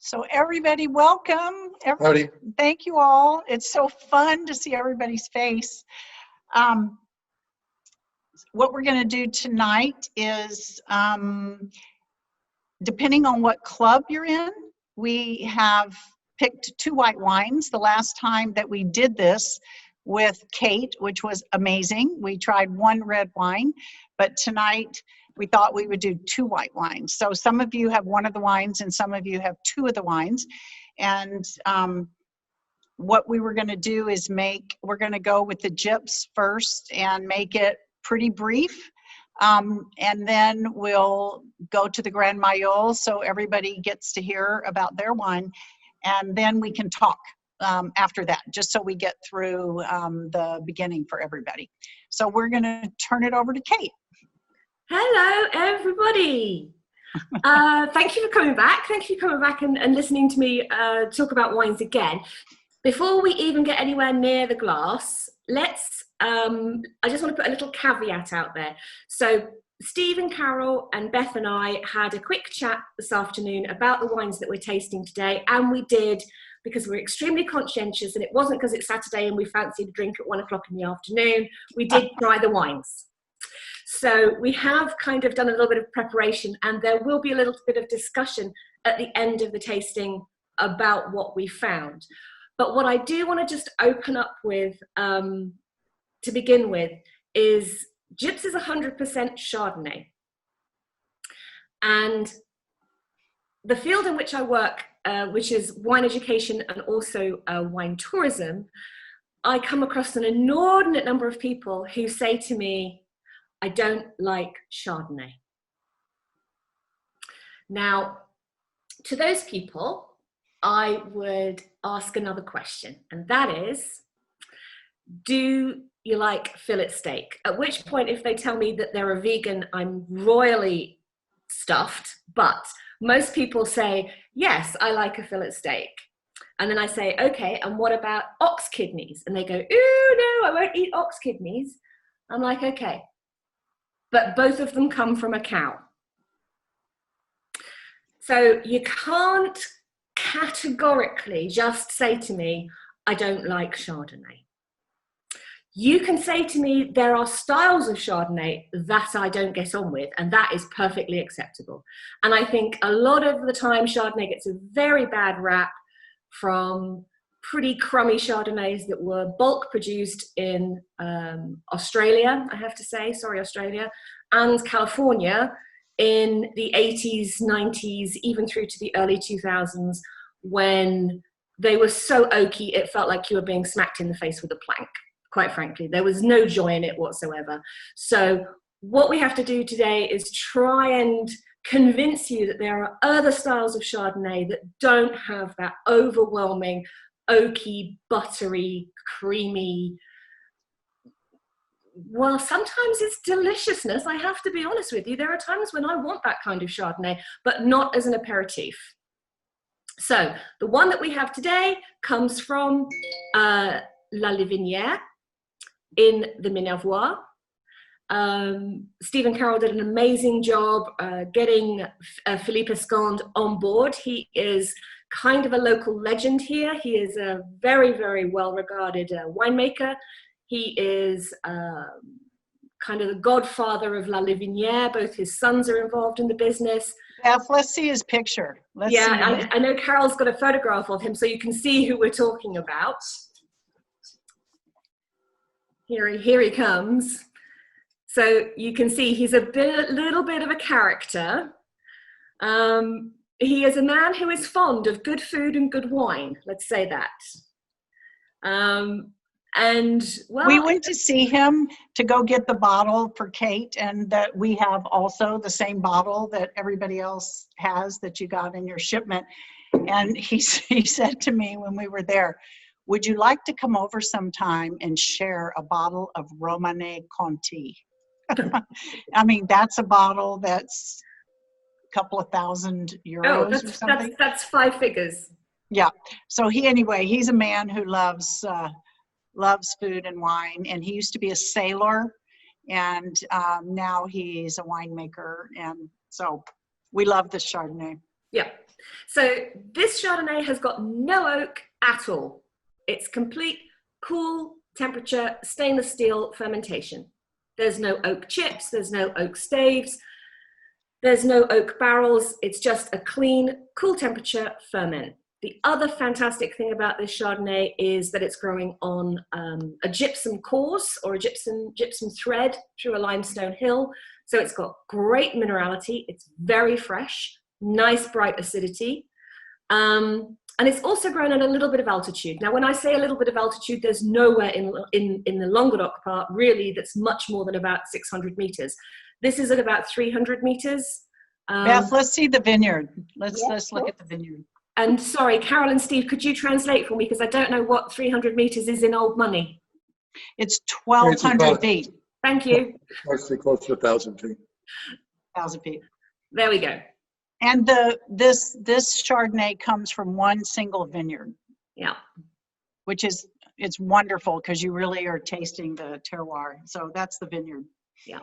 So everybody, welcome. Howdy. Thank you all. It's so fun to see everybody's face. What we're going to do tonight is, depending on what club you're in, we have picked 2 white wines. The last time that we did this with Kate, which was amazing, we tried 1 red wine, but tonight we thought we would do 2 white wines. So some of you have 1 of the wines and some of you have 2 of the wines. And what we were going to do is we're going to go with the Gypse first and make it pretty brief. And then we'll go to the Grand Mayol so everybody gets to hear about their wine. And then we can talk after that, just so we get through the beginning for everybody. So we're going to turn it over to Kate. Hello, everybody. Thank you for coming back. Thank you for coming back and listening to me talk about wines again. Before we even get anywhere near the glass, I just want to put a little caveat out there. So Steve and Carol and Beth and I had a quick chat this afternoon about the wines that we're tasting today, and we did because we're extremely conscientious, and it wasn't because it's Saturday and we fancied a drink at 1 o'clock in the afternoon. We did try the wines. So we have kind of done a little bit of preparation, and there will be a little bit of discussion at the end of the tasting about what we found. But what I do want to just open up with, to begin with, is Gypse is 100% Chardonnay. And the field in which I work, which is wine education and also wine tourism, I come across an inordinate number of people who say to me, I don't like Chardonnay. Now, to those people, I would ask another question, and that is, do you like fillet steak? At which point, if they tell me that they're a vegan, I'm royally stuffed, but most people say, yes, I like a fillet steak. And then I say, okay, and what about ox kidneys? And they go, ooh, no, I won't eat ox kidneys. I'm like, okay. But both of them come from a cow. So you can't categorically just say to me, I don't like Chardonnay. You can say to me, there are styles of Chardonnay that I don't get on with, and that is perfectly acceptable. And I think a lot of the time Chardonnay gets a very bad rap from pretty crummy Chardonnays that were bulk produced in Australia, I have to say, sorry, Australia, and California in the 80s, 90s, even through to the early 2000s, when they were so oaky, it felt like you were being smacked in the face with a plank, quite frankly. There was no joy in it whatsoever. So what we have to do today is try and convince you that there are other styles of Chardonnay that don't have that overwhelming oaky, buttery, creamy, well, sometimes it's deliciousness. I have to be honest with you. There are times when I want that kind of Chardonnay, but not as an aperitif. So the one that we have today comes from La Livinière in the Minervois. Steve and Carol did an amazing job getting Philippe Escande on board. He is kind of a local legend here. He is a very, very well-regarded winemaker. He is kind of the godfather of La Livinière. Both his sons are involved in the business. Beth, let's see his picture. I know Carol's got a photograph of him, so you can see who we're talking about. Here he comes. So you can see he's a little bit of a character. He is a man who is fond of good food and good wine, let's say that. And well, we went to see him to go get the bottle for Kate, and that we have also the same bottle that everybody else has that you got in your shipment. And he said to me when we were there, would you like to come over sometime and share a bottle of Romanée Conti? I mean, that's a bottle that's a couple of thousand euros or something. That's 5 figures. Yeah. So he's a man who loves food and wine, and he used to be a sailor, and now he's a winemaker, and so we love the Chardonnay. Yeah. So this Chardonnay has got no oak at all. It's complete cool temperature, stainless steel fermentation. There's no oak chips, there's no oak staves, there's no oak barrels. It's just a clean, cool temperature ferment. The other fantastic thing about this Chardonnay is that it's growing on a gypsum course or a gypsum thread through a limestone hill. So it's got great minerality. It's very fresh, nice bright acidity. And it's also grown at a little bit of altitude. Now, when I say a little bit of altitude, there's nowhere in the Languedoc part really that's much more than about 600 meters. This is at about 300 meters. Beth, let's see the vineyard. Let's look at the vineyard. And sorry, Carol and Steve, could you translate for me? Because I don't know what 300 meters is in old money. It's 1,200 feet. Thank you. Actually close to 1,000 feet. 1,000 feet. There we go. And this Chardonnay comes from one single vineyard. Yeah. Which is, it's wonderful because you really are tasting the terroir. So that's the vineyard. Yeah.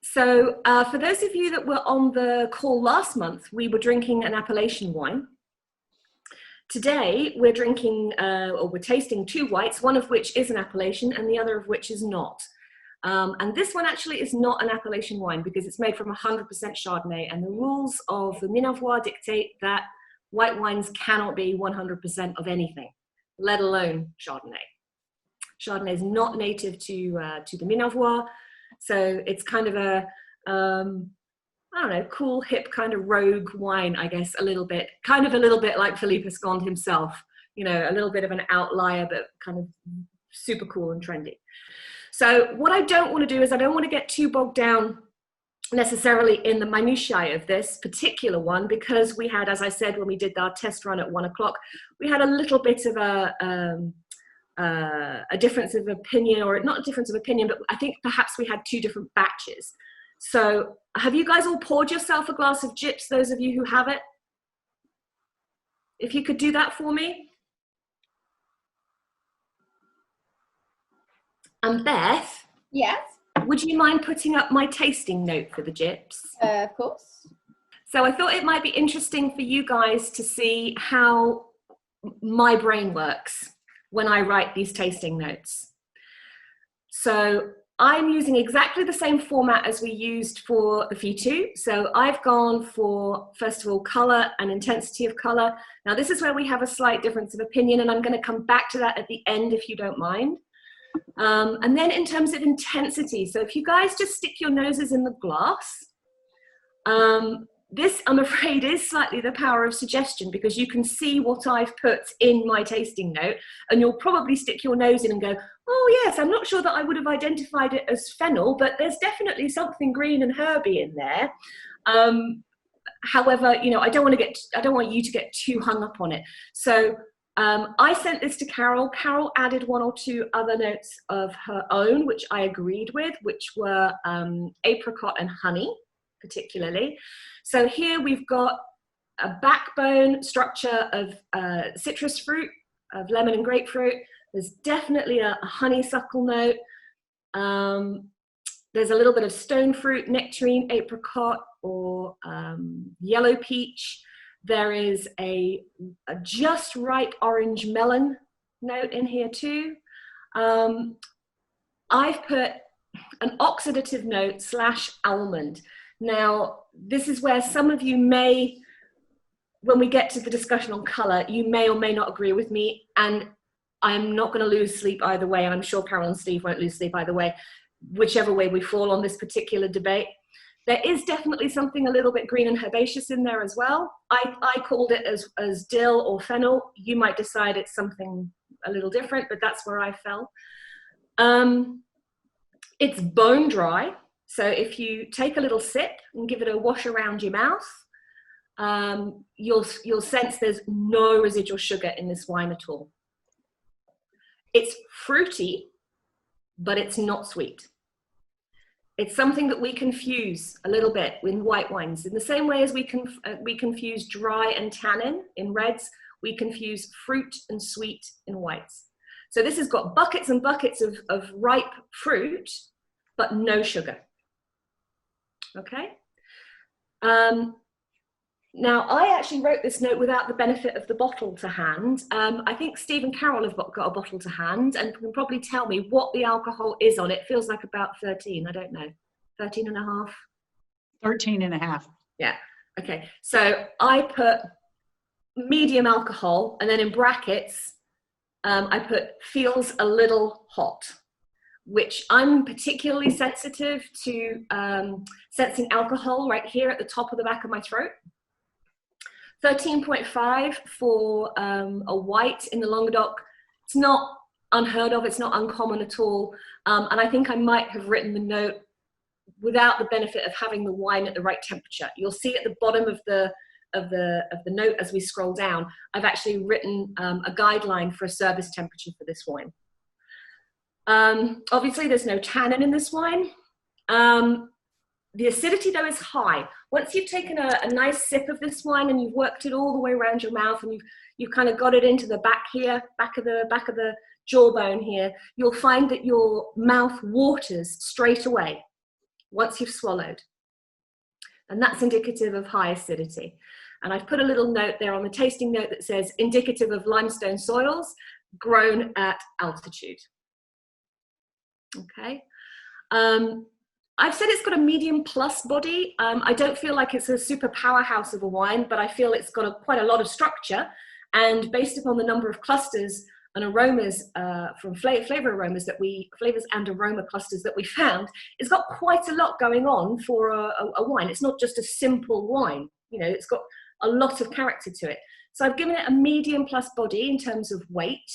So for those of you that were on the call last month, we were drinking an appellation wine. Today we're drinking, or we're tasting two whites, one of which is an appellation and the other of which is not. And this one actually is not an appellation wine because it's made from 100% Chardonnay, and the rules of the Minervois dictate that white wines cannot be 100% of anything, let alone Chardonnay. Chardonnay is not native to the Minervois, so it's kind of a, I don't know, cool, hip kind of rogue wine, I guess, a little bit like Philippe Esconde himself, you know, a little bit of an outlier, but kind of super cool and trendy. So what I don't want to do is I don't want to get too bogged down necessarily in the minutiae of this particular one, because we had, as I said, when we did our test run at 1 o'clock, we had a little bit of a difference of opinion, or not a difference of opinion, but I think perhaps we had two different batches. So have you guys all poured yourself a glass of Gypse, those of you who have it? If you could do that for me. And Beth? Yes? Would you mind putting up my tasting note for the Gypse? Of course. So I thought it might be interesting for you guys to see how my brain works when I write these tasting notes. So I'm using exactly the same format as we used for the Phi2. So I've gone for, first of all, color and intensity of color. Now this is where we have a slight difference of opinion, and I'm going to come back to that at the end if you don't mind. And then in terms of intensity, so if you guys just stick your noses in the glass, this, I'm afraid, is slightly the power of suggestion, because you can see what I've put in my tasting note, and you'll probably stick your nose in and go, oh yes, I'm not sure that I would have identified it as fennel, but there's definitely something green and herby in there. However, you know, I don't want you to get too hung up on it. So I sent this to Carol. Carol added one or two other notes of her own, which I agreed with, which were apricot and honey, particularly. So here we've got a backbone structure of citrus fruit, of lemon and grapefruit. There's definitely a honeysuckle note. There's a little bit of stone fruit, nectarine, apricot, or yellow peach. There is a just right orange melon note in here too. I've put an oxidative note / almond. Now, this is where some of you may, when we get to the discussion on color, you may or may not agree with me, and I'm not going to lose sleep either way, and I'm sure Carol and Steve won't lose sleep either way, whichever way we fall on this particular debate. There is definitely something a little bit green and herbaceous in there as well. I called it as dill or fennel. You might decide it's something a little different, but that's where I fell. It's bone dry. So if you take a little sip and give it a wash around your mouth, you'll sense there's no residual sugar in this wine at all. It's fruity, but it's not sweet. It's something that we confuse a little bit with white wines. In the same way as we confuse dry and tannin in reds, we confuse fruit and sweet in whites. So this has got buckets and buckets of ripe fruit, but no sugar. Okay? Now, I actually wrote this note without the benefit of the bottle to hand. I think Steve and Carol have got a bottle to hand and can probably tell me what the alcohol is on it. It feels like about 13, I don't know, 13 and a half? 13 and a half. Yeah, okay. So I put medium alcohol, and then in brackets, I put feels a little hot, which I'm particularly sensitive to sensing alcohol right here at the top of the back of my throat. 13.5 for a white in the Languedoc. It's not unheard of, it's not uncommon at all. And I think I might have written the note without the benefit of having the wine at the right temperature. You'll see at the bottom of the note as we scroll down, I've actually written a guideline for a service temperature for this wine. Obviously there's no tannin in this wine. The acidity though is high. Once you've taken a nice sip of this wine and you've worked it all the way around your mouth and you've kind of got it into the back here, back of the jawbone here, you'll find that your mouth waters straight away once you've swallowed. And that's indicative of high acidity. And I've put a little note there on the tasting note that says indicative of limestone soils grown at altitude. Okay. I've said it's got a medium plus body. I don't feel like it's a super powerhouse of a wine, but I feel it's got quite a lot of structure. And based upon the number of clusters and aromas from flavors and aroma clusters that we found, it's got quite a lot going on for a wine. It's not just a simple wine. You know, it's got a lot of character to it. So I've given it a medium plus body in terms of weight.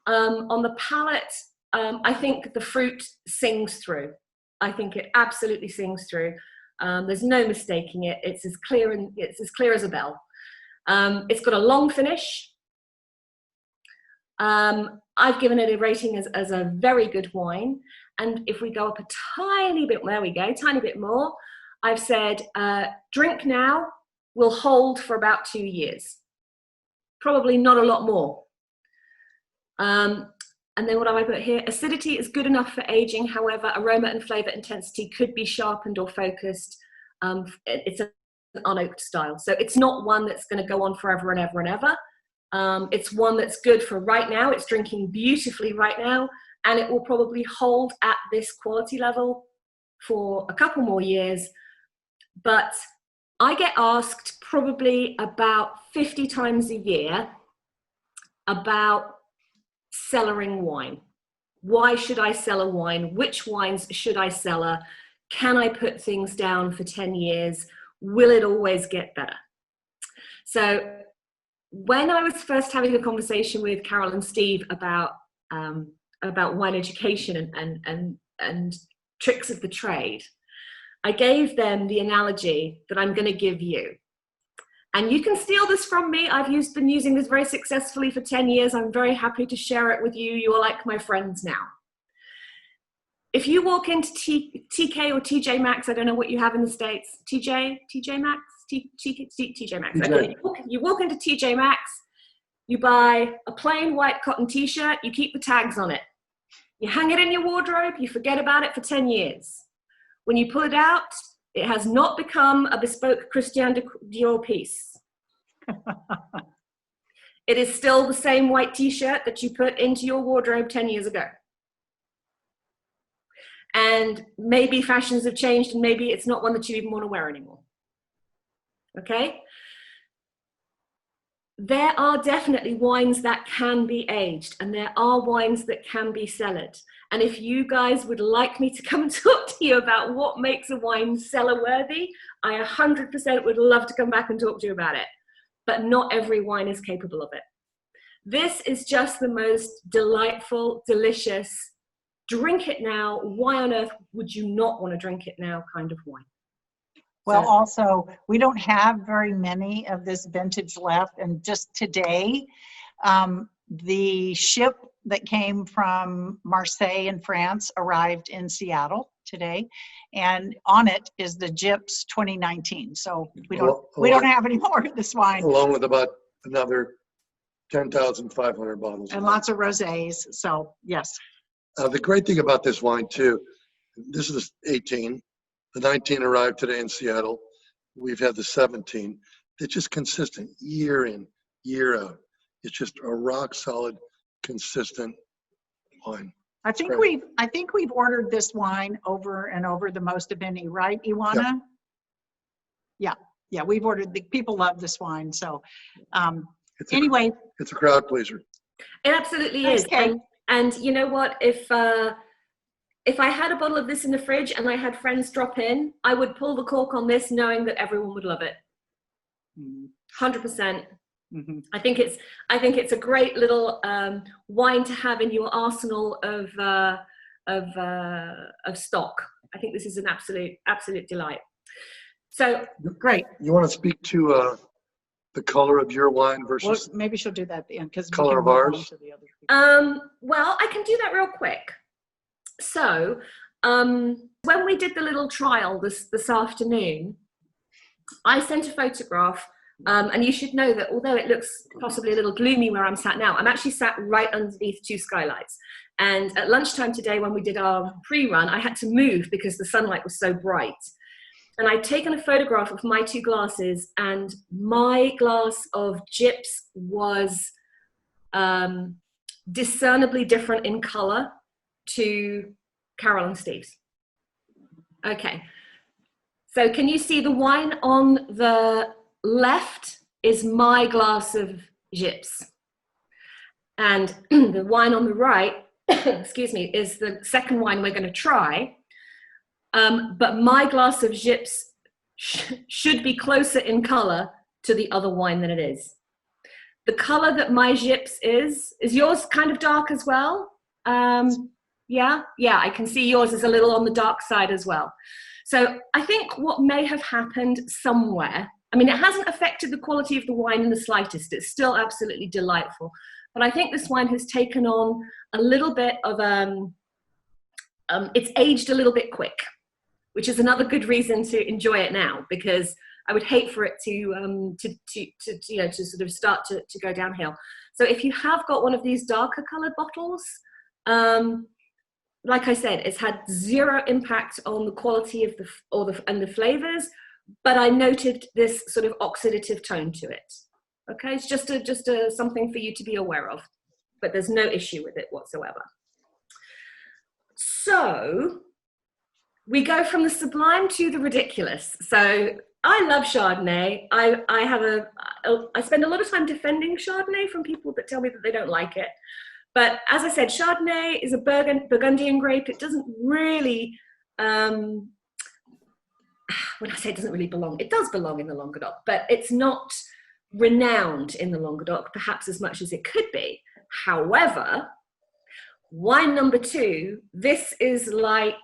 On the palate, I think the fruit sings through. I think it absolutely sings through. There's no mistaking it. It's as clear as a bell. It's got a long finish. I've given it a rating as a very good wine. And if we go up a tiny bit, there we go, tiny bit more, I've said, drink now, will hold for about 2 years. Probably not a lot more. And then what have I put here? Acidity is good enough for aging. However, aroma and flavor intensity could be sharpened or focused. It's an unoaked style. So it's not one that's going to go on forever and ever and ever. It's one that's good for right now. It's drinking beautifully right now. And it will probably hold at this quality level for a couple more years. But I get asked probably about 50 times a year about cellaring wine. Why should I cellar wine? Which wines should I cellar? Can I put things down for 10 years? Will it always get better? So when I was first having a conversation with Carol and Steve about wine education and tricks of the trade, I gave them the analogy that I'm going to give you. And you can steal this from me. I've been using this very successfully for 10 years. I'm very happy to share it with you. You are like my friends now. If you walk into TK or TJ Maxx, I don't know what you have in the States. TJ Maxx? TJ Maxx. Okay. You walk into TJ Maxx, you buy a plain white cotton t-shirt, you keep the tags on it. You hang it in your wardrobe, you forget about it for 10 years. When you pull it out, it has not become a bespoke Christian Dior piece. It is still the same white t-shirt that you put into your wardrobe 10 years ago. And maybe fashions have changed and maybe it's not one that you even want to wear anymore. Okay? There are definitely wines that can be aged and there are wines that can be cellared. And if you guys would like me to come and talk to you about what makes a wine cellar worthy, I 100% would love to come back and talk to you about it. But not every wine is capable of it. This is just the most delightful, delicious, drink it now, why on earth would you not want to drink it now kind of wine? Well, also, we don't have very many of this vintage left. And just today, the ship that came from Marseille in France arrived in Seattle today. And on it is the Gypse 2019. So we don't have any more of this wine. Along with about another 10,500 bottles. And lots of rosés. So, yes. The great thing about this wine, too, this is 18. The 19 arrived today in Seattle. We've had the 17. it's just consistent year in, year out. It's just a rock solid, consistent wine. I think great. we've ordered this wine over and over the most of any, right, Iwana? Yeah, we've ordered, people love this wine. So anyway. It's a crowd pleaser. It absolutely Thanks, is. Kate. And you know what? If I had a bottle of this in the fridge and I had friends drop in, I would pull the cork on this knowing that everyone would love it. 100%. Mm-hmm. I think it's a great little wine to have in your arsenal of stock. I think this is an absolute delight. So great. You want to speak to the color of your wine versus maybe she'll do that at the end because color of ours? Well, I can do that real quick. So when we did the little trial this afternoon, I sent a photograph. And you should know that although it looks possibly a little gloomy where I'm sat now, I'm actually sat right underneath two skylights. And at lunchtime today, when we did our pre-run, I had to move because the sunlight was so bright. And I'd taken a photograph of my two glasses, and my glass of Gypse was discernibly different in color to Carol and Steve's. Okay. So can you see the wine on the left is my glass of Gypse, and the wine on the right, excuse me, is the second wine we're going to try. But my glass of Gypse should be closer in color to the other wine than it is. The color that my Gypse is yours kind of dark as well? Yeah, I can see yours is a little on the dark side as well. So I think what may have happened somewhere, I mean, it hasn't affected the quality of the wine in the slightest. It's still absolutely delightful. But I think this wine has taken on a little bit of, it's aged a little bit quick, which is another good reason to enjoy it now, because I would hate for it to sort of start to go downhill. So if you have got one of these darker colored bottles, like I said, it's had zero impact on the quality of the flavors, but I noted this sort of oxidative tone to it. Okay, it's just something for you to be aware of, but there's no issue with it whatsoever. So we go from the sublime to the ridiculous. So I love Chardonnay. I spend a lot of time defending Chardonnay from people that tell me that they don't like it. But as I said, Chardonnay is a Burgundian grape. It doesn't really, when I say it doesn't really belong, it does belong in the Languedoc, but it's not renowned in the Languedoc, perhaps as much as it could be. However, wine number 2, this is the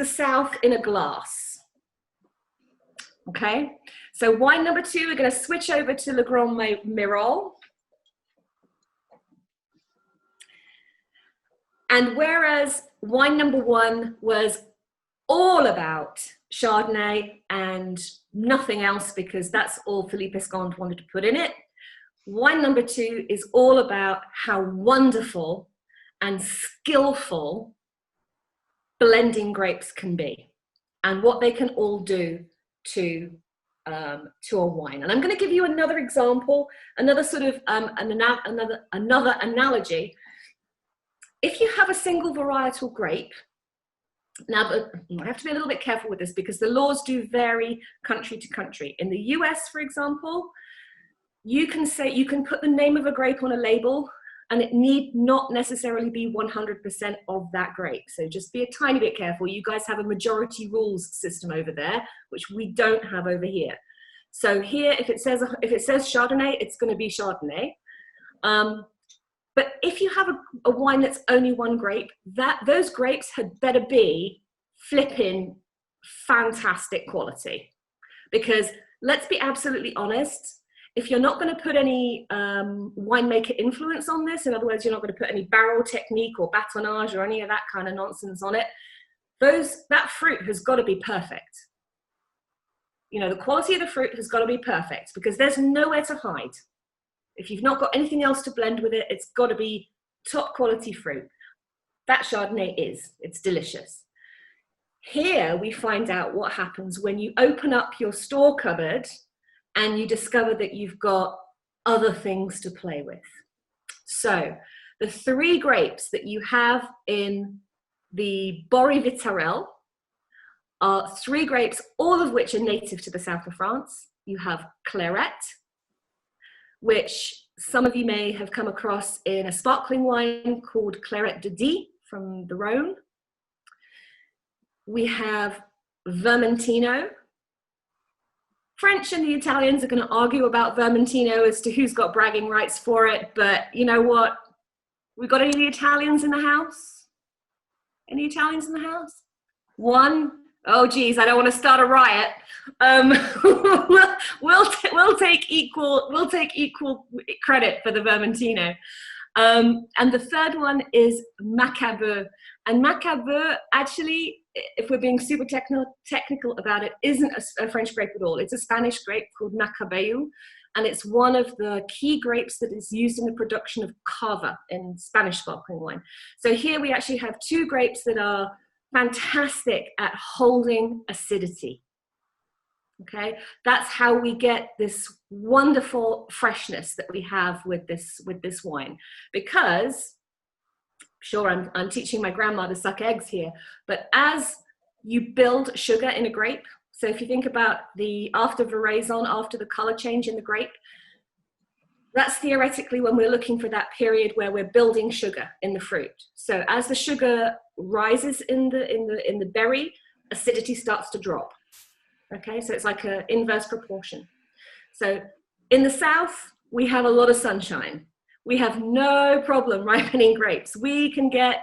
South in a glass. Okay, so wine number 2, we're going to switch over to Le Grand Mayol. And whereas wine number 1 was all about Chardonnay and nothing else, because that's all Philippe Escande wanted to put in it, wine number 2 is all about how wonderful and skillful blending grapes can be and what they can all do to a wine. And I'm going to give you another example, another sort of another analogy. If you have a single varietal grape, now I have to be a little bit careful with this because the laws do vary country to country. In the US, for example, you can put the name of a grape on a label, and it need not necessarily be 100% of that grape. So just be a tiny bit careful. You guys have a majority rules system over there, which we don't have over here. So here, if it says Chardonnay, it's going to be Chardonnay. But if you have a wine that's only one grape, those grapes had better be flipping fantastic quality. Because let's be absolutely honest, if you're not going to put any winemaker influence on this, in other words, you're not going to put any barrel technique or batonnage or any of that kind of nonsense on it, that fruit has got to be perfect. You know, the quality of the fruit has got to be perfect because there's nowhere to hide. If you've not got anything else to blend with it, it's got to be top quality fruit. That Chardonnay it's delicious. Here we find out what happens when you open up your store cupboard and you discover that you've got other things to play with. So the 3 grapes that you have in the Bory Vitarel are 3 grapes, all of which are native to the south of France. You have Clairette, which some of you may have come across in a sparkling wine called Clairette de Die from the Rhône. We have Vermentino. French and the Italians are going to argue about Vermentino as to who's got bragging rights for it, but you know what? We got any Italians in the house? Any Italians in the house? 1? Oh geez, I don't want to start a riot. We'll take equal credit for the Vermentino. And the 3rd one is Macabeu. And Macabeu, actually, if we're being super technical about it, isn't a French grape at all. It's a Spanish grape called Macabeu, and it's one of the key grapes that is used in the production of cava in Spanish sparkling wine. So here we actually have 2 grapes that are fantastic at holding acidity. Okay, that's how we get this wonderful freshness that we have with this wine. Because, sure, I'm teaching my grandma to suck eggs here, but as you build sugar in a grape, so if you think about the after veraison, after the color change in the grape, that's theoretically when we're looking for that period where we're building sugar in the fruit. So as the sugar rises in the berry, acidity starts to drop. Okay, so it's like an inverse proportion. So in the south, we have a lot of sunshine. We have no problem ripening grapes. We can get,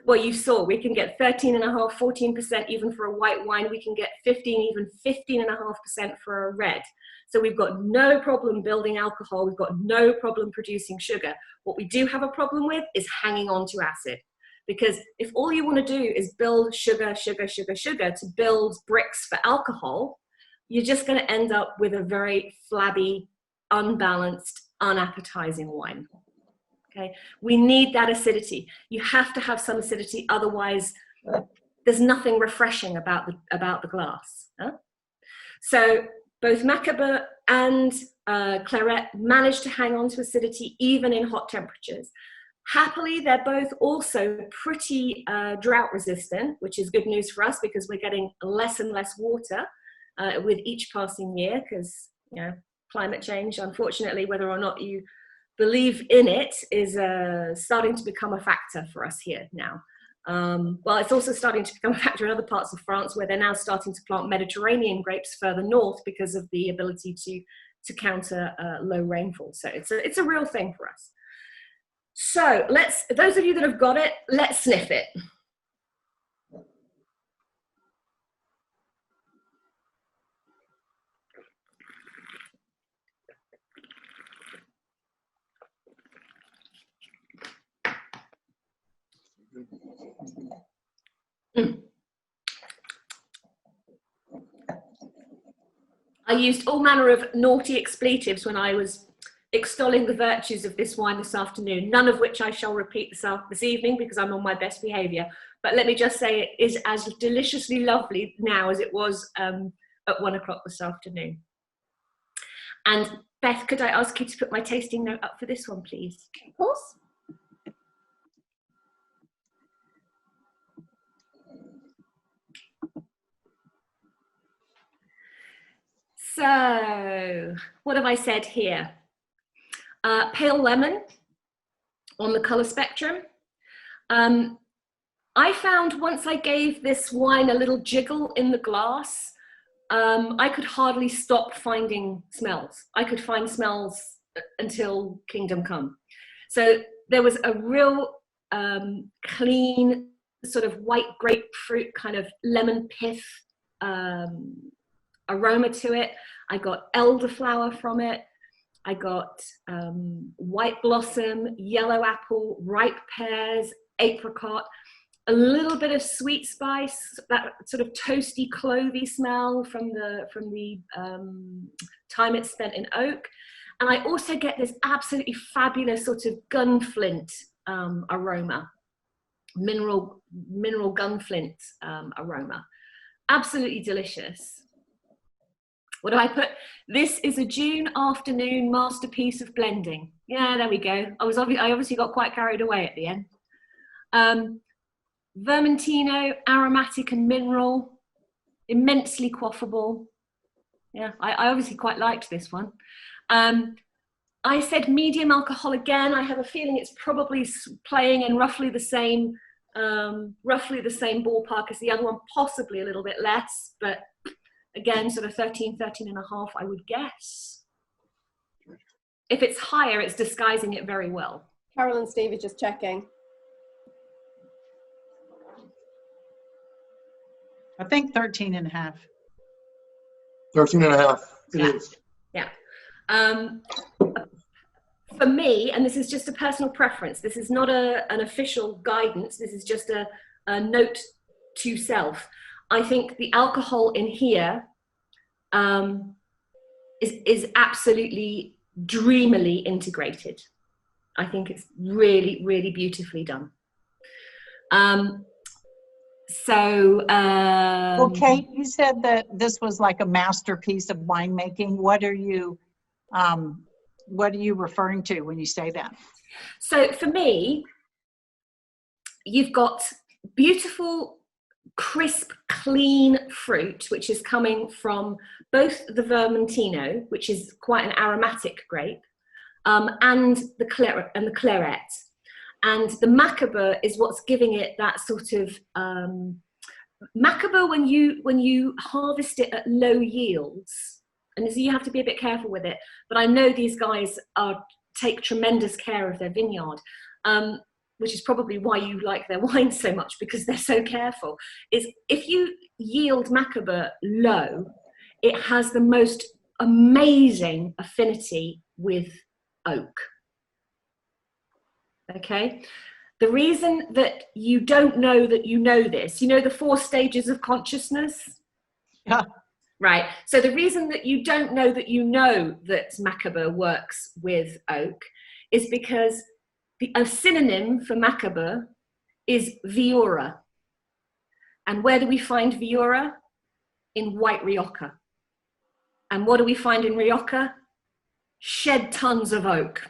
well, you saw, we can get 13.5%, 14% even for a white wine. We can get 15, even 15.5% for a red. So we've got no problem building alcohol. We've got no problem producing sugar. What we do have a problem with is hanging on to acid. Because if all you want to do is build sugar to build bricks for alcohol, you're just going to end up with a very flabby, unbalanced, unappetizing wine. Okay, we need that acidity. You have to have some acidity, otherwise there's nothing refreshing about the glass. Huh? So both Macabeu and Clairette manage to hang on to acidity even in hot temperatures. Happily, they're both also pretty drought resistant, which is good news for us because we're getting less and less water with each passing year because, you know, climate change, unfortunately, whether or not you believe in it, is starting to become a factor for us here now. Well, it's also starting to become a factor in other parts of France where they're now starting to plant Mediterranean grapes further north because of the ability to counter low rainfall. So it's a real thing for us. So those of you that have got it, let's sniff it. I used all manner of naughty expletives when I was extolling the virtues of this wine this afternoon, none of which I shall repeat this evening because I'm on my best behaviour. But let me just say it is as deliciously lovely now as it was at 1 o'clock this afternoon. And Beth, could I ask you to put my tasting note up for this one, please? Of course. So, what have I said here? Pale lemon on the colour spectrum. I found once I gave this wine a little jiggle in the glass, I could hardly stop finding smells. I could find smells until kingdom come. So there was a real clean sort of white grapefruit kind of lemon pith aroma to it. I got elderflower from it. I got white blossom, yellow apple, ripe pears, apricot, a little bit of sweet spice, that sort of toasty, clovey smell from the time it's spent in oak. And I also get this absolutely fabulous sort of gunflint aroma, mineral gunflint aroma. Absolutely delicious. What do I put? This is a June afternoon masterpiece of blending. Yeah, there we go. I obviously got quite carried away at the end. Vermentino, aromatic and mineral, immensely quaffable. Yeah, I obviously quite liked this one. I said medium alcohol again. I have a feeling it's probably playing in roughly the same ballpark as the other one, possibly a little bit less, but again, sort of 13 and a half, I would guess. If it's higher, it's disguising it very well. Carol and Steve are just checking. I think 13 and a half. 13 and a half. It is. Yeah. For me, and this is just a personal preference, this is not an official guidance, this is just a note to self. I think the alcohol in here is absolutely dreamily integrated. I think it's really, really beautifully done. Well, Kate, you said that this was like a masterpiece of winemaking. What are you referring to when you say that? So for me, you've got beautiful, crisp, clean fruit, which is coming from both the Vermentino, which is quite an aromatic grape, and the Claret. And the Macabre is what's giving it that sort of Macabre when you harvest it at low yields, and so you have to be a bit careful with it. But I know these guys take tremendous care of their vineyard, which is probably why you like their wine so much, because they're so careful. Is if you yield Macabre low, it has the most amazing affinity with oak. Okay, the reason that you don't know that you know this, you know the 4 stages of consciousness? Yeah. Right, so the reason that you don't know that Macabre works with oak is because a synonym for Macabre is Viura. And where do we find Viura? In white Rioja. And what do we find in Rioja? Shed tons of oak.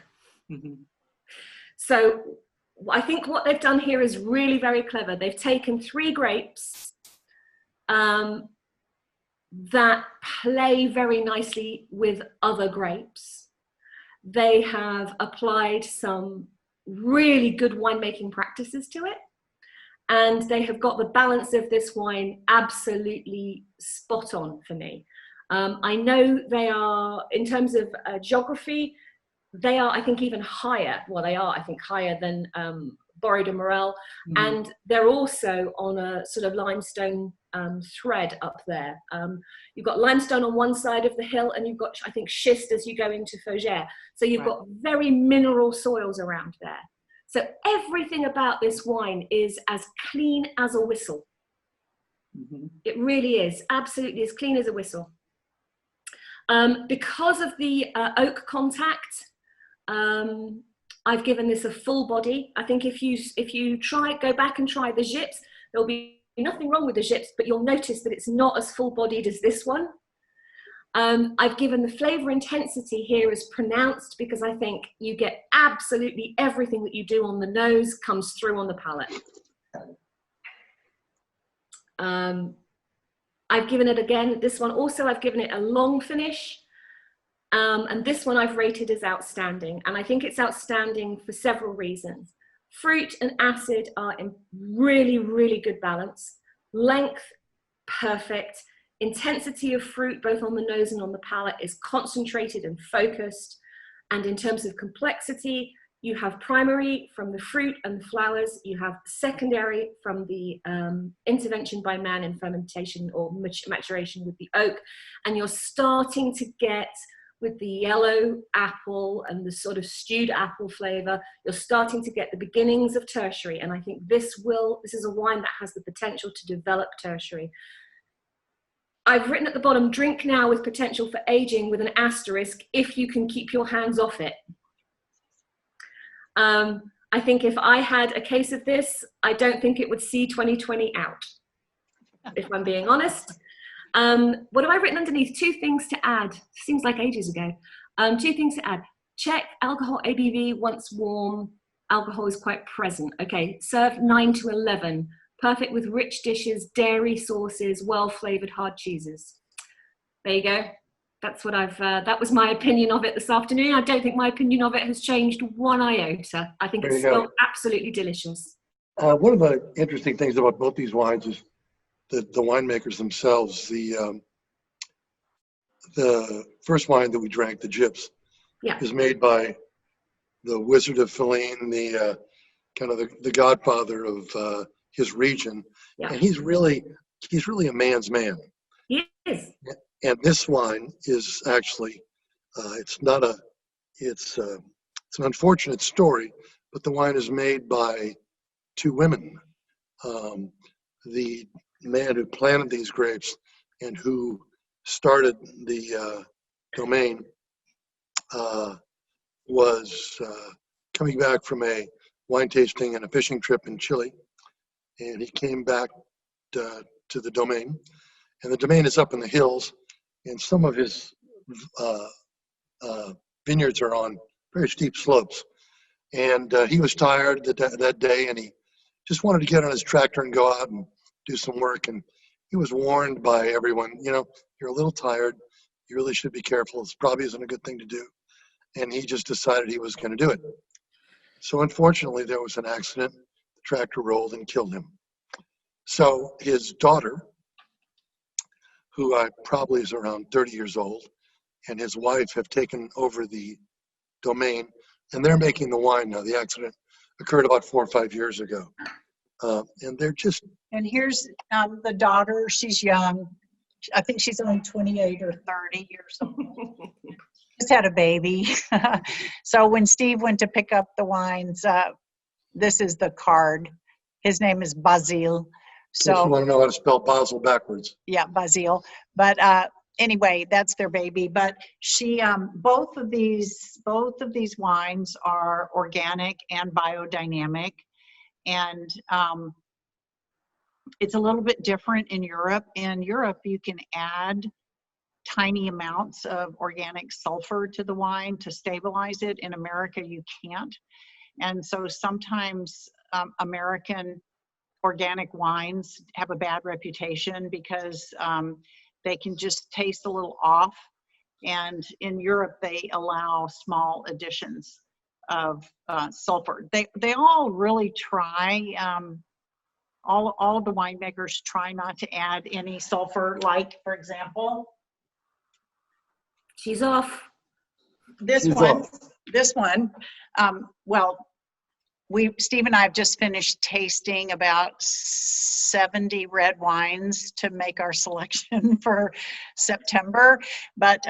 Mm-hmm. So I think what they've done here is really very clever. They've taken 3 grapes that play very nicely with other grapes. They have applied some really good winemaking practices to it. And they have got the balance of this wine absolutely spot on for me. I know they are, in terms of geography, they are, I think, even higher. Well, they are, I think, higher than Boré de Morel. Mm-hmm. And they're also on a sort of limestone thread up there. You've got limestone on one side of the hill, and you've got, I think, schist as you go into Fougères. So you've got very mineral soils around there. So everything about this wine is as clean as a whistle. Mm-hmm. It really is, absolutely as clean as a whistle. Because of the oak contact, I've given this a full body. I think if you go back and try the Gypse, there'll be nothing wrong with the Gypse, but you'll notice that it's not as full-bodied as this one. I've given the flavor intensity here as pronounced, because I think you get absolutely everything that you do on the nose comes through on the palate. I've given it, again, this one also, I've given it a long finish. And this one I've rated as outstanding. And I think it's outstanding for several reasons. Fruit and acid are in really, really good balance. Length, perfect. Intensity of fruit, both on the nose and on the palate, is concentrated and focused. And in terms of complexity, you have primary from the fruit and the flowers. You have secondary from the intervention by man in fermentation or maturation with the oak. And you're starting to get, with the yellow apple and the sort of stewed apple flavor, you're starting to get the beginnings of tertiary. And I think this is a wine that has the potential to develop tertiary. I've written at the bottom, drink now with potential for aging, with an asterisk, if you can keep your hands off it. I think if I had a case of this, I don't think it would see 2020 out, if I'm being honest. What have I written underneath? 2 things to add. Seems like ages ago. 2 things to add. Check alcohol ABV once warm. Alcohol is quite present. Okay, serve 9 to 11. Perfect with rich dishes, dairy sauces, well-flavored hard cheeses. There you go. That's what that was my opinion of it this afternoon. I don't think my opinion of it has changed one iota. I think it's still absolutely delicious. One of the interesting things about both these wines is that the winemakers themselves, the first wine that we drank, the Gypse, is made by the Wizard of Feline, the kind of the godfather of his region, and he's really a man's man. He is. And this wine is actually, it's an unfortunate story, but the wine is made by 2 women. The man who planted these grapes and who started the domain was coming back from a wine tasting and a fishing trip in Chile, and he came back to the domain, and the domain is up in the hills, and some of his vineyards are on very steep slopes, and he was tired that day, and he just wanted to get on his tractor and go out and do some work, and he was warned by everyone, you're a little tired, you really should be careful, this probably isn't a good thing to do, and he just decided he was going to do it. So unfortunately, there was an accident, the tractor rolled and killed him. So his daughter, who probably is around 30 years old, and his wife have taken over the domain, and they're making the wine now. The accident occurred about 4 or 5 years ago. And they're just... And here's the daughter. She's young. I think she's only 28 or 30 years old. Just had a baby. So when Steve went to pick up the wines, this is the card. His name is Basile. So you want to know how to spell Basel backwards. Yeah, Basile. But anyway, that's their baby. But she, both of these wines are organic and biodynamic, and it's a little bit different in Europe. In Europe, you can add tiny amounts of organic sulfur to the wine to stabilize it. In America, you can't. And so sometimes American organic wines have a bad reputation because they can just taste a little off. And in Europe, they allow small additions of sulfur. They all really try, all of the winemakers try not to add any sulfur, like, for example, she's off. This one, well, Steve and I have just finished tasting about 70 red wines to make our selection for September. But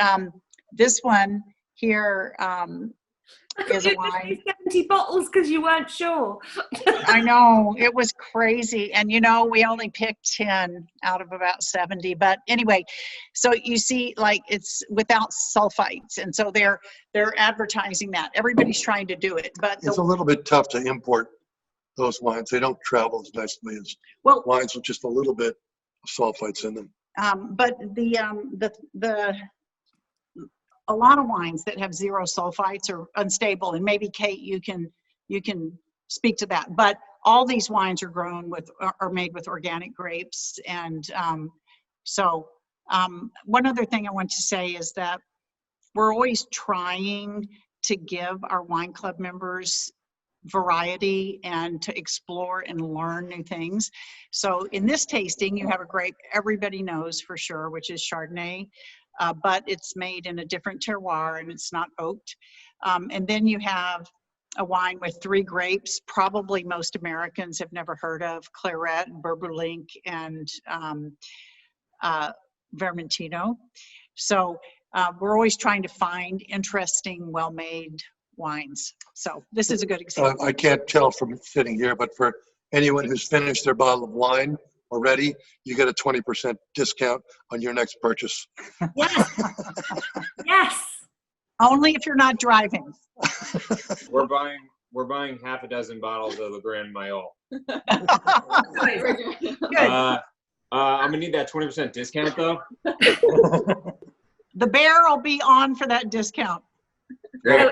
this one here is a wine. 70 bottles because you weren't sure. I know, it was crazy. And we only picked 10 out of about 70. But anyway, so you see, like, it's without sulfites. And so they're advertising that. Everybody's trying to do it. But it's a little bit tough to import those wines. They don't travel as nicely as wines with just a little bit of sulfites in them. But a lot of wines that have 0 sulfites are unstable, and maybe Kate, you can speak to that. But all these wines are made with organic grapes, and so one other thing I want to say is that we're always trying to give our wine club members variety and to explore and learn new things. So in this tasting, you have a grape everybody knows for sure, which is Chardonnay. But it's made in a different terroir and it's not oaked. And then you have a wine with 3 grapes, probably most Americans have never heard of: Claret, Berbelinck, and Vermentino. So we're always trying to find interesting, well-made wines. So this is a good example. I can't tell from sitting here, but for anyone who's finished their bottle of wine already, you get a 20% discount on your next purchase. Yes. Yes. Only if you're not driving. We're buying half a dozen bottles of the Grand Mayol. I'm gonna need that 20% discount though. The bear will be on for that discount. Great.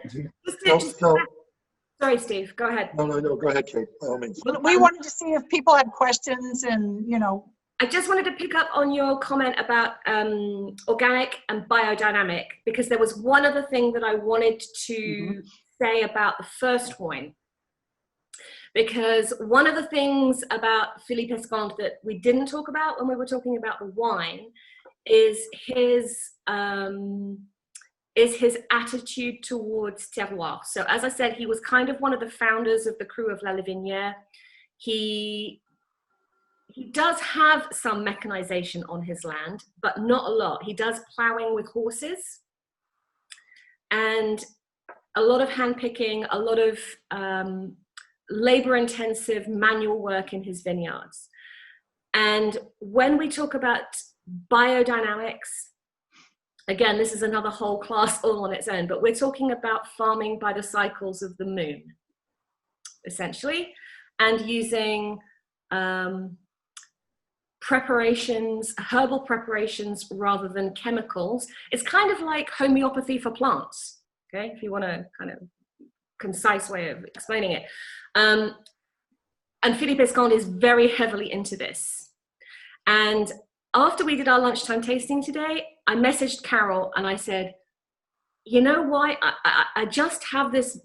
Sorry, Steve, go ahead. No, go ahead, Kate, by all means. We wanted to see if people had questions and, you know. I just wanted to pick up on your comment about organic and biodynamic, because there was one other thing that I wanted to say about the first wine. Because one of the things about Philippe Escande that we didn't talk about when we were talking about the wine is his attitude towards terroir. So as I said, he was kind of one of the founders of the crew of La Livinière. He does have some mechanization on his land, but not a lot. He does plowing with horses and a lot of hand picking, a lot of labor-intensive manual work in his vineyards. And when we talk about biodynamics, again, this is another whole class all on its own, but we're talking about farming by the cycles of the moon, essentially, and using preparations, herbal preparations rather than chemicals. It's kind of like homeopathy for plants, okay, if you want a kind of concise way of explaining it. And Philippe Escande is very heavily into this. And after we did our lunchtime tasting today, I messaged Carol and I said, you know why? I just have this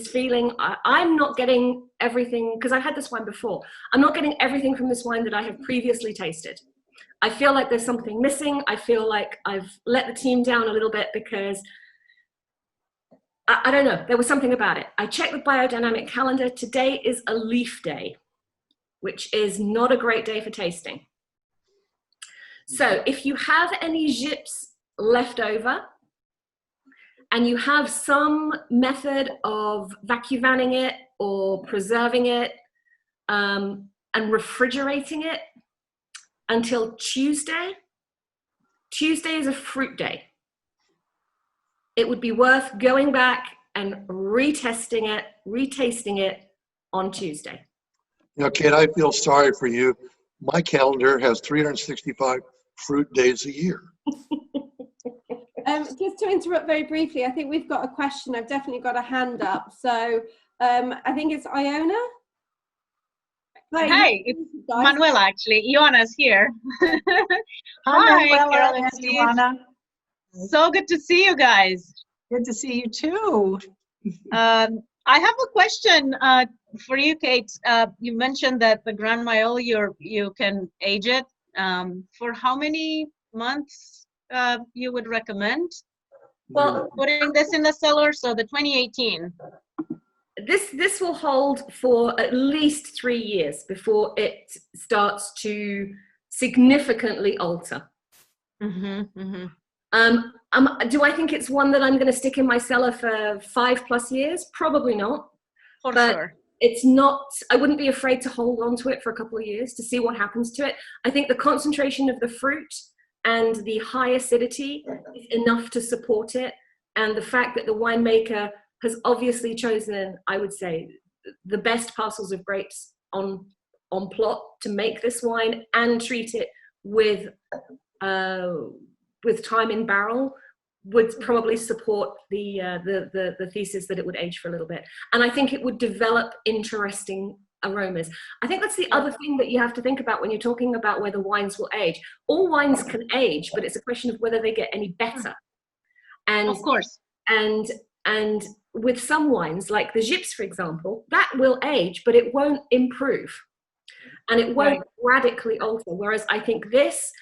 feeling, I'm not getting everything, because I've had this wine before, I'm not getting everything from this wine that I have previously tasted. I feel like there's something missing. I feel like I've let the team down a little bit because I don't know, there was something about it. I checked the biodynamic calendar. Today is a leaf day, which is not a great day for tasting. So if you have any Gypse left over and you have some method of vacuuming it or preserving it and refrigerating it until Tuesday, Tuesday is a fruit day. It would be worth going back and retasting it on Tuesday. You know, Kate, I feel sorry for you. My calendar has 365 fruit days a year. Just to interrupt very briefly, I think we've got a question. I've definitely got a hand up. So I think it's Iona. Hi, it's Manuela, actually. Ioana's here. Hi, Carol and Steve. Ioana. So good to see you guys. Good to see you too. I have a question for you, Kate. You mentioned that the Grand Mayol, you can age it. For how many months you would recommend? Well, putting this in the cellar, so the 2018. This will hold for at least 3 years before it starts to significantly alter. Do I think it's one that I'm going to stick in my cellar for 5+ years? Probably not. For but sure. It's not, I wouldn't be afraid to hold on to it for a couple of years to see what happens to it. I think the concentration of the fruit and the high acidity is enough to support it. And the fact that the winemaker has obviously chosen, I would say, the best parcels of grapes on plot to make this wine and treat it with time in barrel would probably support the thesis that it would age for a little bit. And I think it would develop interesting aromas. I think that's the other thing that you have to think about when you're talking about whether wines will age. All wines can age, but it's a question of whether they get any better. And of course. And with some wines, like the Gypse, for example, that will age, but it won't improve. And it won't radically alter. Whereas I think this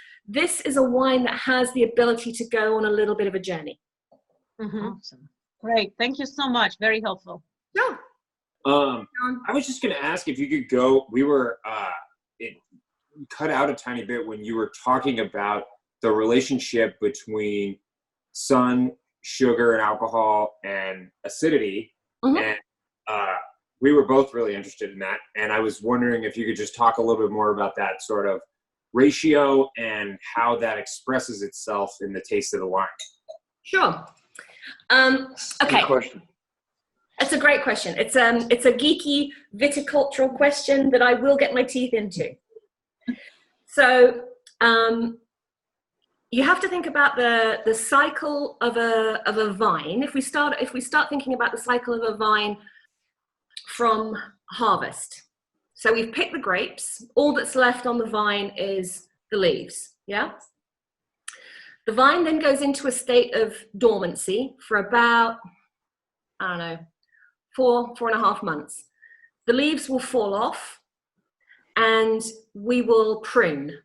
is a wine that has the ability to go on a little bit of a journey. Awesome. Great. Thank you so much. Very helpful. Yeah. I was just going to ask if you could go, we were, it cut out a tiny bit when you were talking about the relationship between sun, sugar, and alcohol and acidity. And we were both really interested in that. And I was wondering if you could just talk a little bit more about that sort of ratio and how that expresses itself in the taste of the wine. Sure. Okay. Good question. That's a great question. It's a geeky viticultural question that I will get my teeth into. So You have to think about the cycle of a vine. If we start thinking about the cycle of a vine from harvest. So we've picked the grapes. All that's left on the vine is the leaves. Yeah. The vine then goes into a state of dormancy for about, I don't know, 4.5 months. The leaves will fall off and we will prune.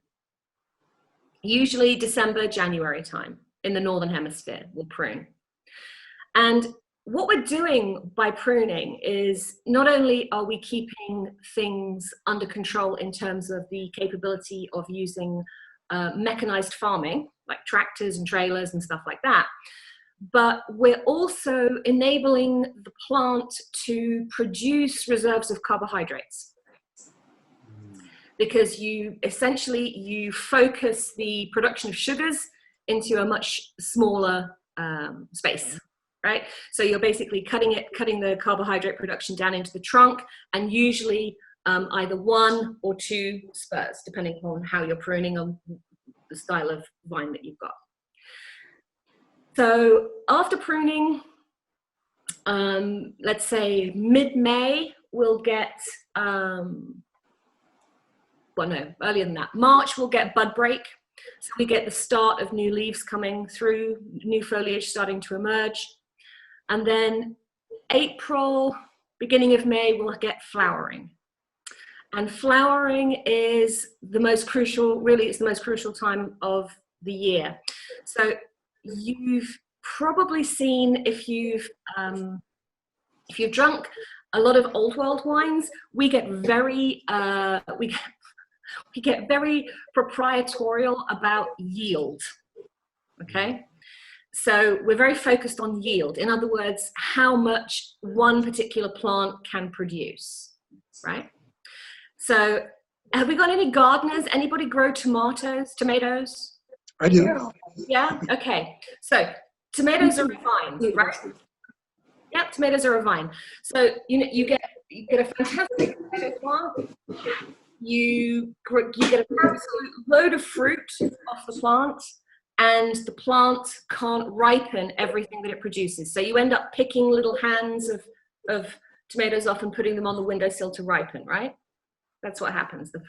Usually December, January time in the Northern Hemisphere, we'll prune. And what we're doing by pruning is not only are we keeping things under control in terms of the capability of using mechanized farming, like tractors and trailers and stuff like that, but we're also enabling the plant to produce reserves of carbohydrates. Because you focus the production of sugars into a much smaller space, right? So you're basically cutting the carbohydrate production down into the trunk, and usually either 1 or 2 spurs, depending on how you're pruning and the style of vine that you've got. So after pruning, let's say mid-May, we'll get, well, no, earlier than that. March, we'll get bud break. So we get the start of new leaves coming through, new foliage starting to emerge. And then April, beginning of May, we'll get flowering. And flowering is the most crucial, really, it's the most crucial time of the year. So you've probably seen, if you've drunk a lot of old world wines, we get very, we get very proprietorial about yield, okay? So we're very focused on yield. In other words, how much one particular plant can produce, right? So have we got any gardeners? Anybody grow tomatoes? I do. Yeah, okay. So tomatoes are a vine, right? Yep, tomatoes are a vine. So you get a fantastic tomato plant. You get an absolute load of fruit off the plant, and the plant can't ripen everything that it produces. So you end up picking little hands of tomatoes off and putting them on the windowsill to ripen, right? That's what happens. The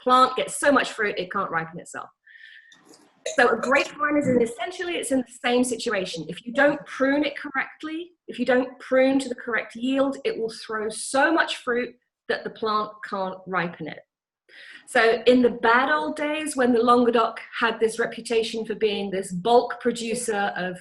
plant gets so much fruit, it can't ripen itself. So a grapevine is it's in the same situation. If you don't prune it correctly, if you don't prune to the correct yield, it will throw so much fruit that the plant can't ripen it. So in the bad old days, when the Languedoc had this reputation for being this bulk producer of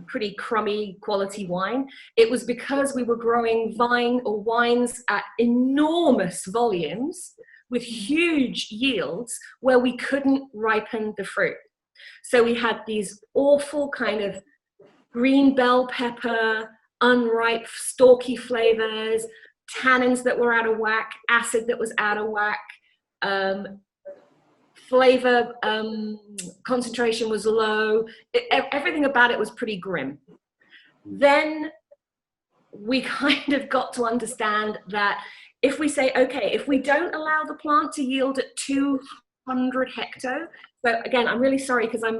pretty crummy quality wine, it was because we were growing vine or wines at enormous volumes with huge yields where we couldn't ripen the fruit. So we had these awful kind of green bell pepper, unripe, stalky flavors, tannins that were out of whack, acid that was out of whack, flavor concentration was low. Everything about it was pretty grim. Then we kind of got to understand that if we say, okay, if we don't allow the plant to yield at 200 hecto, so again, I'm really sorry because I'm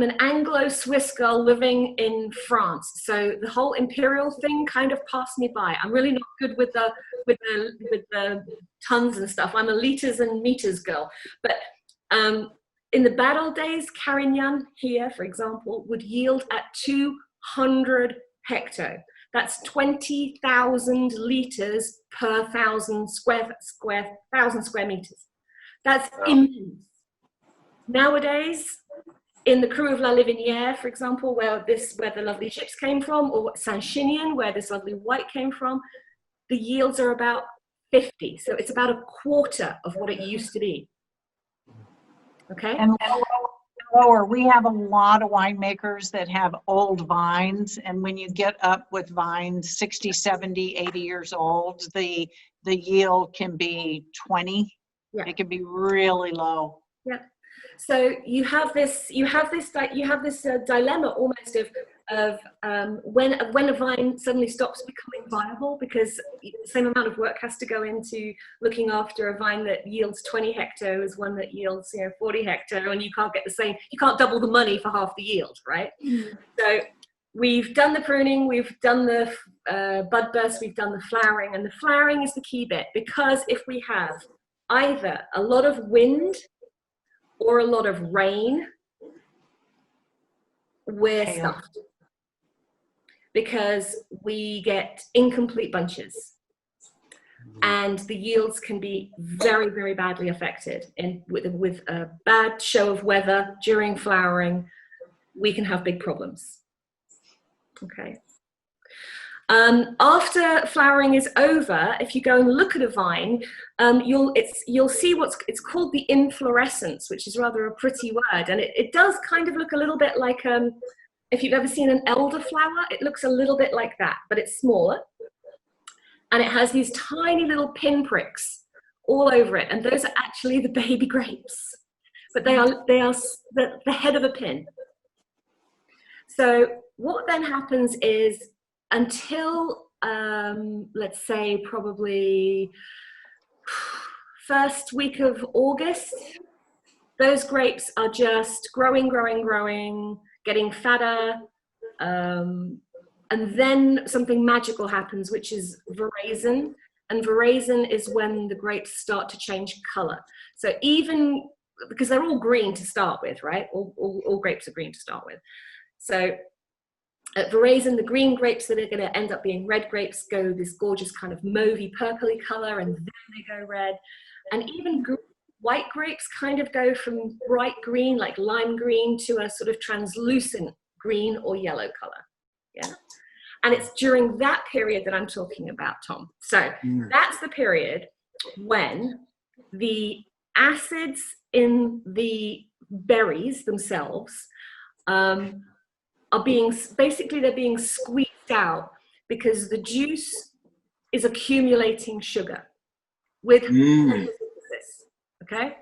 an Anglo-Swiss girl living in France, so the whole imperial thing kind of passed me by. I'm really not good with the tons and stuff. I'm a liters and meters girl. But in the bad old days, Carignan here, for example, would yield at 200 hecto. That's 20,000 liters per 1,000 square meters. That's immense. Nowadays, in the Cru of La Livinière, for example, where the lovely Gypse came from, or Saint-Chinian, where this lovely white came from, the yields are about 50. So it's about a quarter of what it used to be. Okay? And lower, we have a lot of winemakers that have old vines, and when you get up with vines 60, 70, 80 years old, the yield can be 20. Yeah. It can be really low. Yeah. So you have this dilemma almost of, of when a vine suddenly stops becoming viable, because the same amount of work has to go into looking after a vine that yields 20 hecto as one that yields 40 hecto, and you can't get the same, you can't double the money for half the yield, right? So we've done the pruning, we've done the bud burst, we've done the flowering, and the flowering is the key bit, because if we have either a lot of wind or a lot of rain, we're stuffed, because we get incomplete bunches, and the yields can be very, very badly affected. And with a bad show of weather during flowering, we can have big problems. Okay. After flowering is over, if you go and look at a vine, you'll see it's called the inflorescence, which is rather a pretty word, and it does kind of look a little bit like if you've ever seen an elderflower, it looks a little bit like that, but it's smaller, and it has these tiny little pinpricks all over it, and those are actually the baby grapes, but they are the head of a pin. So what then happens is, until let's say probably first week of August, those grapes are just growing, getting fatter, and then something magical happens, which is veraison. And veraison is when the grapes start to change color. So even, because they're all green to start with, right? All grapes are green to start with. So at veraison, the green grapes that are going to end up being red grapes go this gorgeous kind of mauvey purpley color, and then they go red. And even white grapes kind of go from bright green, like lime green, to a sort of translucent green or yellow color. Yeah. And it's during that period that I'm talking about, Tom. So that's the period when the acids in the berries themselves are being, basically they're being squeezed out, because the juice is accumulating sugar with photosynthesis. Okay,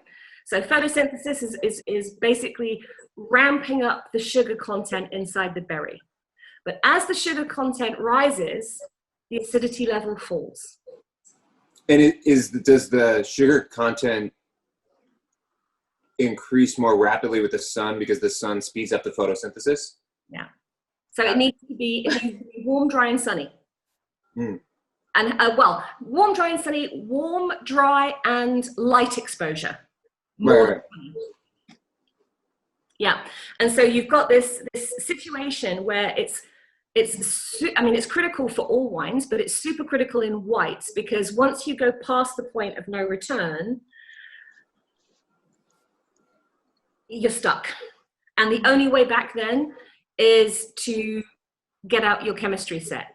so photosynthesis is basically ramping up the sugar content inside the berry. But as the sugar content rises, the acidity level falls. And does the sugar content increase more rapidly with the sun because the sun speeds up the photosynthesis? Yeah. So it needs to be warm, dry, and sunny. And well, warm, dry, and sunny, warm, dry, and light exposure. Right. Yeah. And so you've got this situation where it's critical for all wines, but it's super critical in whites, because once you go past the point of no return, you're stuck. And the only way back then is to get out your chemistry set.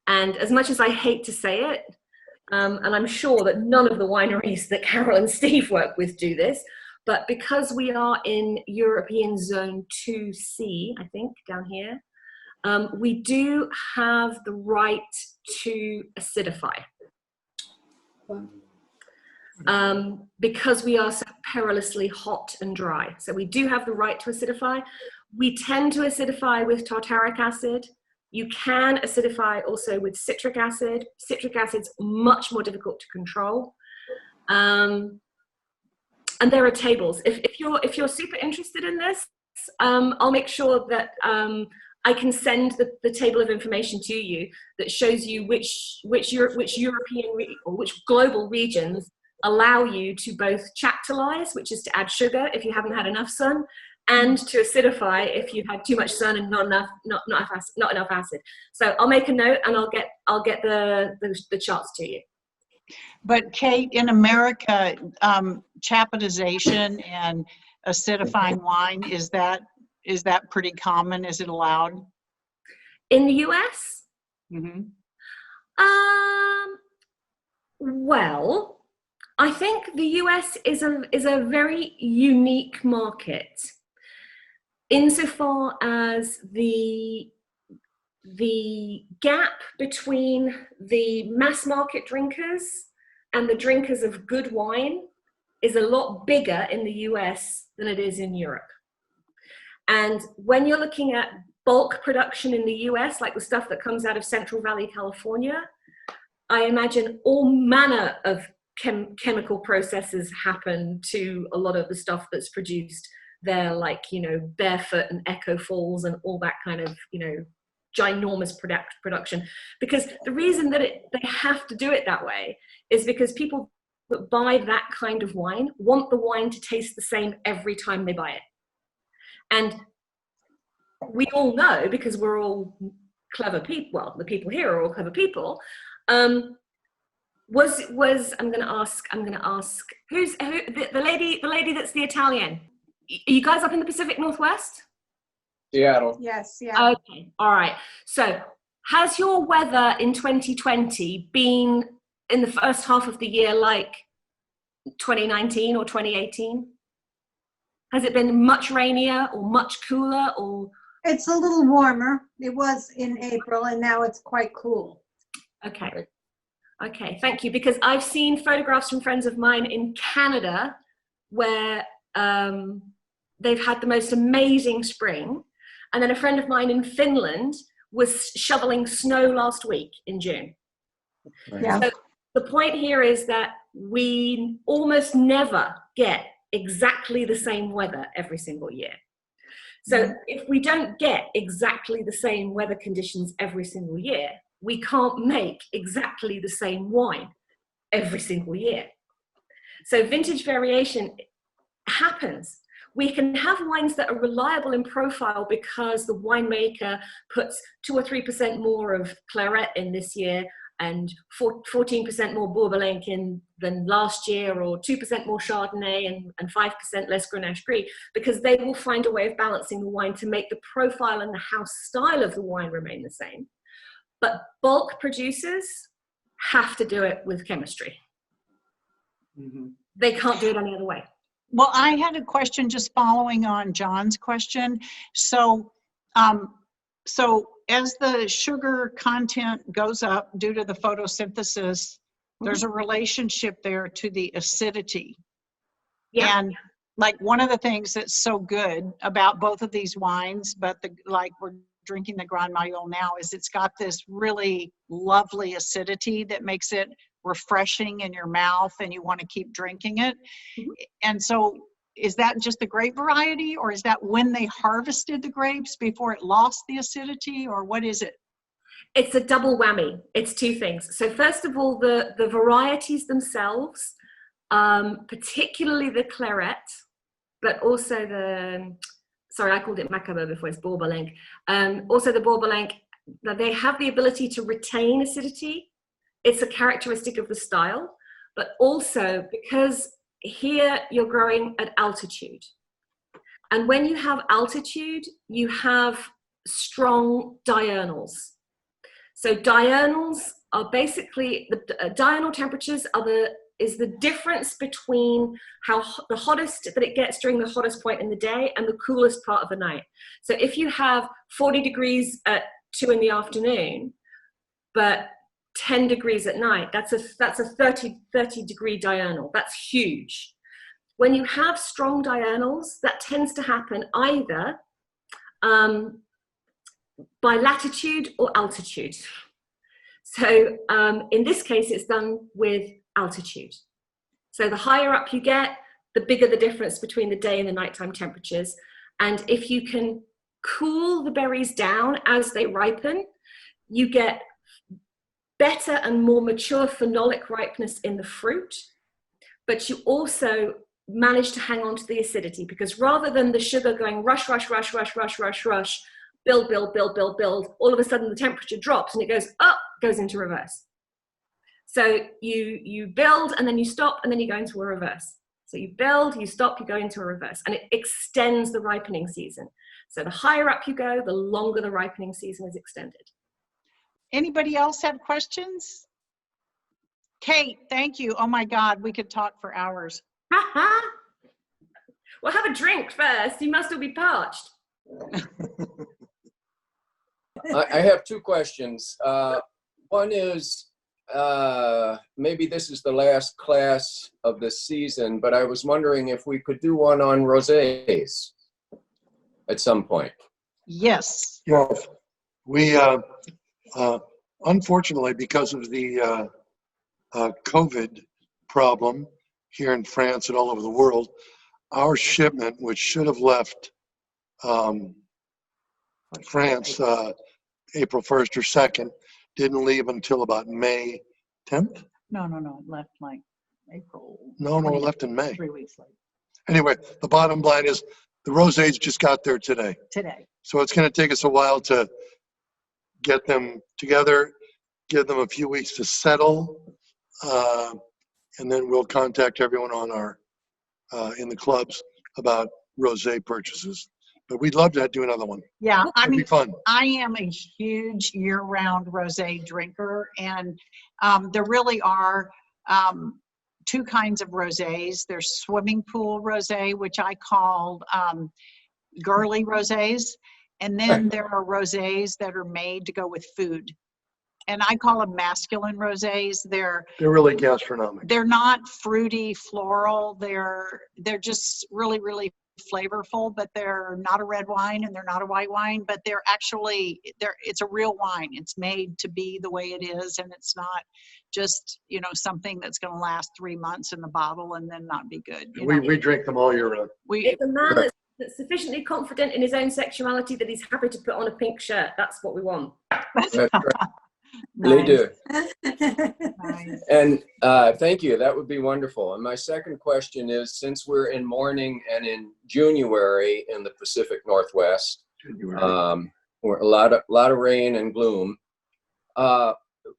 And as much as I hate to say it, and I'm sure that none of the wineries that Carol and Steve work with do this, but because we are in European Zone 2C, I think, down here, we do have the right to acidify. Because we are so perilously hot and dry. So we do have the right to acidify. We tend to acidify with tartaric acid. You can acidify also with citric acid. Citric acid's much more difficult to control. And there are tables. If you're super interested in this, I'll make sure that I can send the table of information to you that shows you which European or which global regions allow you to both chaptalize, which is to add sugar if you haven't had enough sun, and to acidify if you've had too much sun and not enough acid. So I'll make a note and I'll get the charts to you. But Kate, in America, chapatization and acidifying wine, is that pretty common? Is it allowed? In the US? Mm-hmm. Well, I think the US is a very unique market insofar as the gap between the mass market drinkers and the drinkers of good wine is a lot bigger in the US than it is in Europe. And when you're looking at bulk production in the US, like the stuff that comes out of Central Valley, California, I imagine all manner of chemical processes happen to a lot of the stuff that's produced there, like, you know, Barefoot and Echo Falls and all that kind of, you know, ginormous production. Because the reason that they have to do it that way is because people that buy that kind of wine want the wine to taste the same every time they buy it. And we all know, because we're all clever people, well, the people here are all clever people, was I'm going to ask who's the lady that's the Italian. Are you guys up in the Pacific Northwest? Seattle. Yes, yeah. Okay, all right. So has your weather in 2020 been in the first half of the year like 2019 or 2018? Has it been much rainier or much cooler, or? It's a little warmer. It was in April, and now it's quite cool. Okay. Okay, thank you. Because I've seen photographs from friends of mine in Canada where they've had the most amazing spring. And then a friend of mine in Finland was shoveling snow last week in June. Yeah. So the point here is that we almost never get exactly the same weather every single year. So if we don't get exactly the same weather conditions every single year, we can't make exactly the same wine every single year. So vintage variation happens. We can have wines that are reliable in profile because the winemaker puts 2 or 3% more of Claret in this year and 14% more Bourbon in than last year, or 2% more Chardonnay and 5% less Grenache Gris, because they will find a way of balancing the wine to make the profile and the house style of the wine remain the same. But bulk producers have to do it with chemistry. Mm-hmm. They can't do it any other way. Well, I had a question just following on John's question. So, so as the sugar content goes up due to the photosynthesis, there's a relationship there to the acidity. Yeah. And like one of the things that's so good about both of these wines, but like we're drinking the Grand Mayol now, is it's got this really lovely acidity that makes it refreshing in your mouth and you want to keep drinking it. And so is that just the grape variety, or is that when they harvested the grapes before it lost the acidity, or what is it? It's a double whammy. It's two things. So first of all, the varieties themselves, particularly the Claret, but also I called it Macabeu before, it's Bourbon. Also the Bourbon, they have the ability to retain acidity. It's a characteristic of the style, but also because here you're growing at altitude. And when you have altitude, you have strong diurnals. So diurnals are basically, the diurnal temperatures is the difference between the hottest that it gets during the hottest point in the day and the coolest part of the night. So if you have 40 degrees at 2 in the afternoon, but 10 degrees at night, that's a 30 degree diurnal. That's huge. When you have strong diurnals, that tends to happen either by latitude or altitude. So in this case, it's done with altitude. So the higher up you get, the bigger the difference between the day and the nighttime temperatures. And if you can cool the berries down as they ripen, you get better and more mature phenolic ripeness in the fruit, but you also manage to hang on to the acidity, because rather than the sugar going rush, rush, rush, rush, rush, rush, rush, build, build, build, build, build, all of a sudden the temperature drops and it goes into reverse. So you build and then you stop and then you go into a reverse. So you build, you stop, you go into a reverse, and it extends the ripening season. So the higher up you go, the longer the ripening season is extended. Anybody else have questions? Kate, thank you. Oh my God, we could talk for hours. Well, have a drink first. You must all be parched. I have two questions. One is, maybe this is the last class of the season, but I was wondering if we could do one on rosés at some point. Yes. Yes. We, unfortunately, because of the COVID problem here in France and all over the world, our shipment, which should have left France April 1st or 2nd, didn't leave until about May 10th. No, it left like April. No, it 20th, left in May. 3 weeks late. Anyway, the bottom line is the rosés just got there today. So it's going to take us a while to get them together, give them a few weeks to settle, and then we'll contact everyone on our in the clubs about rosé purchases. But we'd love to do another one. Yeah, I It'd be mean, fun. I am a huge year-round rosé drinker, and there really are two kinds of rosés. There's swimming pool rosé, which I call girly rosés, and then there are rosés that are made to go with food, and I call them masculine rosés. They're really gastronomic. They're not fruity, floral. They're just really, really flavorful, but they're not a red wine and they're not a white wine, but they're actually, it's a real wine. It's made to be the way it is, and it's not just, something that's going to last 3 months in the bottle and then not be good. We drink them all year round. It's a man that's sufficiently confident in his own sexuality that he's happy to put on a pink shirt. That's what we want. That's right. They do. Nice. And thank you. That would be wonderful. And my second question is, since we're in morning and in January in the Pacific Northwest, where a lot of rain and gloom,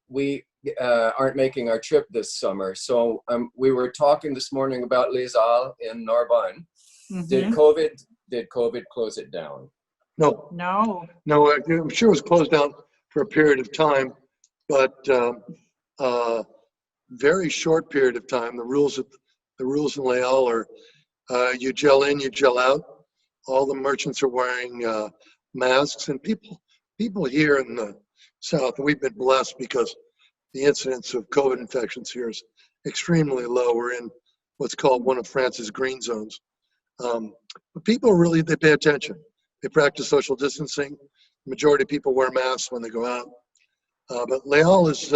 we aren't making our trip this summer. So we were talking this morning about Les Halles in Narbonne. Mm-hmm. Did COVID close it down? No. I'm sure it was closed down for a period of time, but very short period of time. The rules in Les Halles are you gel in, you gel out. All the merchants are wearing masks, and people here in the South, we've been blessed because the incidence of COVID infections here is extremely low. We're in what's called one of France's green zones. But people really, they pay attention. They practice social distancing. The majority of people wear masks when they go out. But Les Halles is,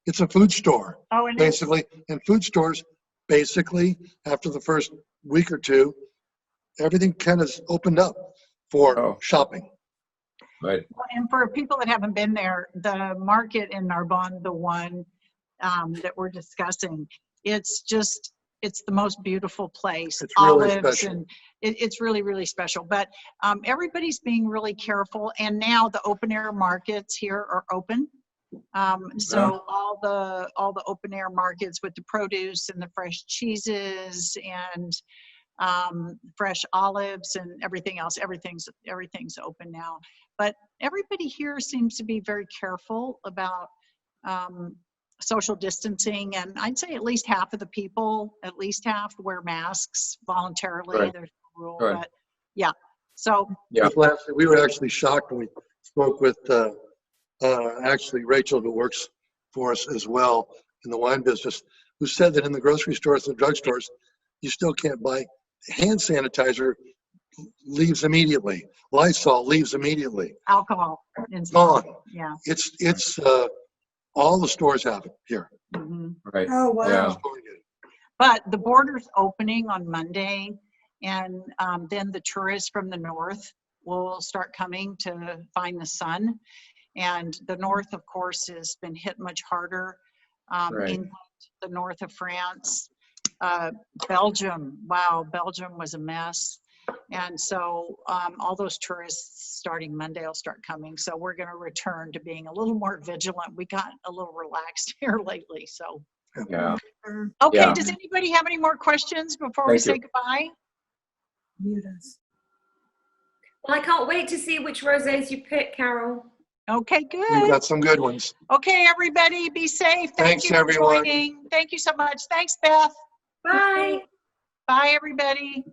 it's a food store. Oh, it basically. is? And food stores, basically, after the first week or two, everything kind of opened up for shopping. Right. And for people that haven't been there, the market in Narbonne, the one that we're discussing, it's the most beautiful place. It's really Olives special. and it's really, really special. But everybody's being really careful. And now the open air markets here are open. So all the open air markets with the produce and the fresh cheeses and fresh olives and everything else, everything's open now. But everybody here seems to be very careful about social distancing, and I'd say at least half of the people, at least half, wear masks voluntarily. Right. There's no rule, Right. but yeah. So Yeah. We were actually shocked when we spoke with actually Rachel, who works for us as well in the wine business, who said that in the grocery stores and drugstores, you still can't buy hand sanitizer. Leaves immediately. Lysol leaves immediately. alcohol and Gone. yeah. It's all the stores have it here. Mm-hmm. Right. Oh, wow. Yeah. But the border's opening on Monday, and then the tourists from the north will start coming to find the sun. And the north, of course, has been hit much harder. Right. England, the north of France, Belgium. Wow, Belgium was a mess. And so all those tourists starting Monday will start coming. So we're going to return to being a little more vigilant. We got a little relaxed here lately. So. Yeah. Okay, Yeah. does anybody have any more questions before we Thank say you. goodbye? Well, I can't wait to see which rosés you pick, Carol. Okay, We've good. got some good ones. Okay, everybody, be safe. Thanks, Thank you for everyone. joining. Thank you so much. Thanks, Beth. Bye. Bye, everybody.